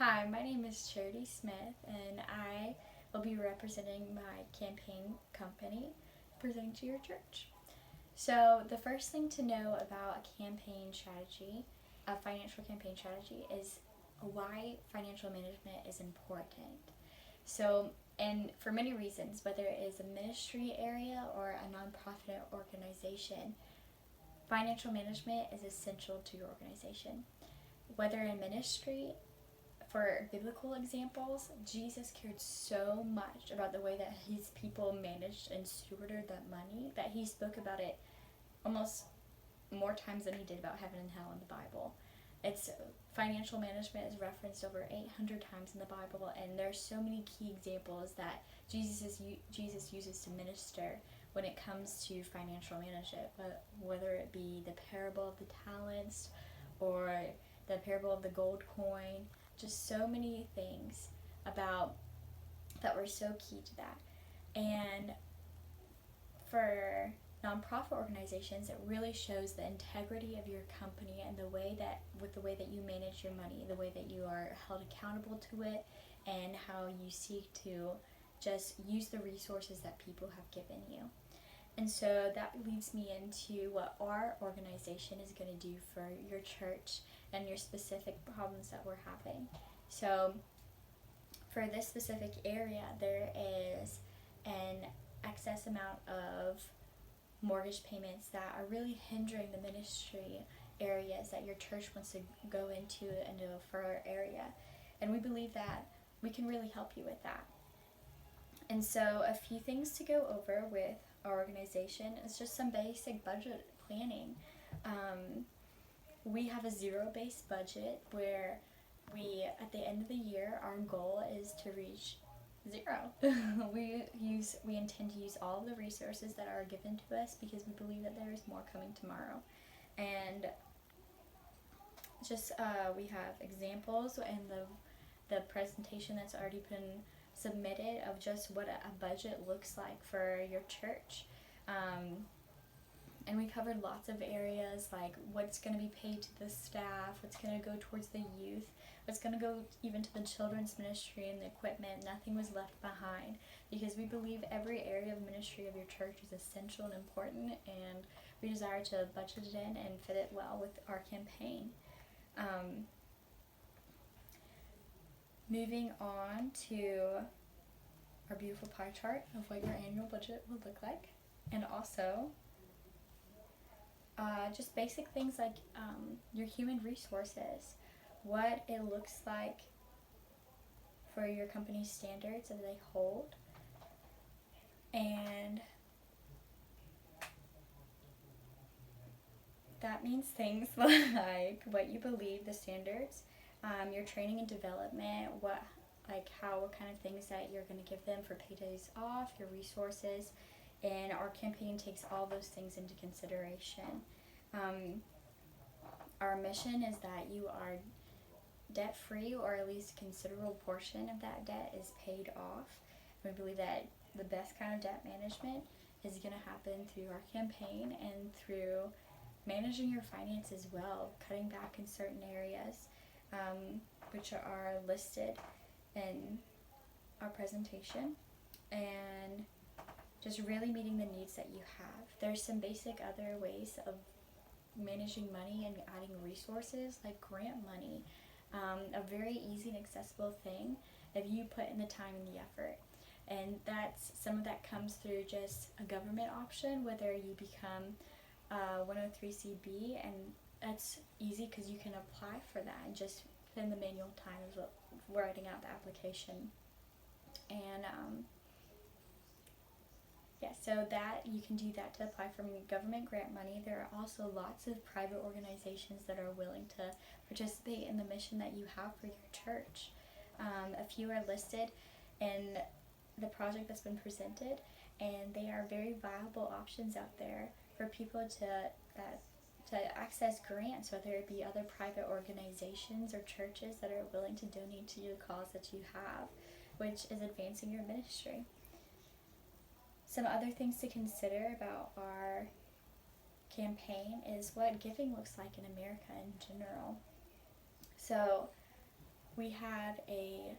Hi, my name is Charity Smith, and I will be representing my campaign company presenting to your church. So, the first thing to know about a campaign strategy, a financial campaign strategy, is why financial management is important. So, and for many reasons, whether it is a ministry area or a nonprofit organization, financial management is essential to your organization. Whether in ministry, for biblical examples, Jesus cared so much about the way that his people managed and stewarded that money that he spoke about it almost more times than he did about heaven and hell in the Bible. It's financial management is referenced over 800 times in the Bible, and there's so many key examples that Jesus uses to minister when it comes to financial management, whether it be the parable of the talents or the parable of the gold coin, just so many things about that were so key to that. And for nonprofit organizations, it really shows the integrity of your company and the way that you manage your money, the way that you are held accountable to it, and how you seek to just use the resources that people have given you. And so that leads me into what our organization is going to do for your church and your specific problems that we're having. So for this specific area, there is an excess amount of mortgage payments that are really hindering the ministry areas that your church wants to go into for our area. And we believe that we can really help you with that. And so a few things to go over with our organization is just some basic budget planning. We have a zero-based budget where at the end of the year, our goal is to reach zero. we intend to use all of the resources that are given to us because we believe that there is more coming tomorrow. And just we have examples in the presentation that's already been submitted of just what a budget looks like for your church. And we covered lots of areas like what's going to be paid to the staff, what's going to go towards the youth, what's going to go even to the children's ministry and the equipment. Nothing was left behind because we believe every area of ministry of your church is essential and important, and we desire to budget it in and fit it well with our campaign. Moving on to our beautiful pie chart of what your annual budget will look like, and also just basic things like your human resources, what it looks like for your company's standards that they hold, and that means things like what you believe the standards, your training and development, what kind of things that you're going to give them for pay days off, your resources, and our campaign takes all those things into consideration. Our mission is that you are debt-free, or at least a considerable portion of that debt is paid off. We believe that the best kind of debt management is going to happen through our campaign and through managing your finances well, cutting back in certain areas, which are listed in our presentation, and just really meeting the needs that you have. There's some basic other ways of managing money and adding resources, like grant money, a very easy and accessible thing if you put in the time and the effort. And some of that comes through just a government option, whether you become 103CB, and that's easy because you can apply for that and just put in the manual time of writing out the application. And so that you can do that to apply for government grant money. There are also lots of private organizations that are willing to participate in the mission that you have for your church. A few are listed in the project that's been presented, and they are very viable options out there for people to access grants, whether it be other private organizations or churches that are willing to donate to the cause that you have, which is advancing your ministry. Some other things to consider about our campaign is what giving looks like in America in general. So we have a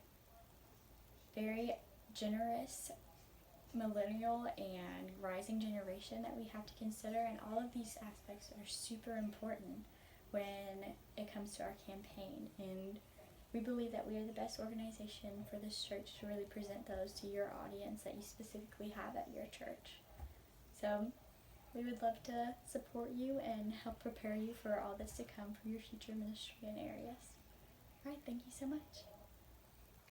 very generous millennial and rising generation that we have to consider, and all of these aspects are super important when it comes to our campaign. And we believe that we are the best organization for this church to really present those to your audience that you specifically have at your church. So we would love to support you and help prepare you for all that's to come for your future ministry in areas. All right, thank you so much.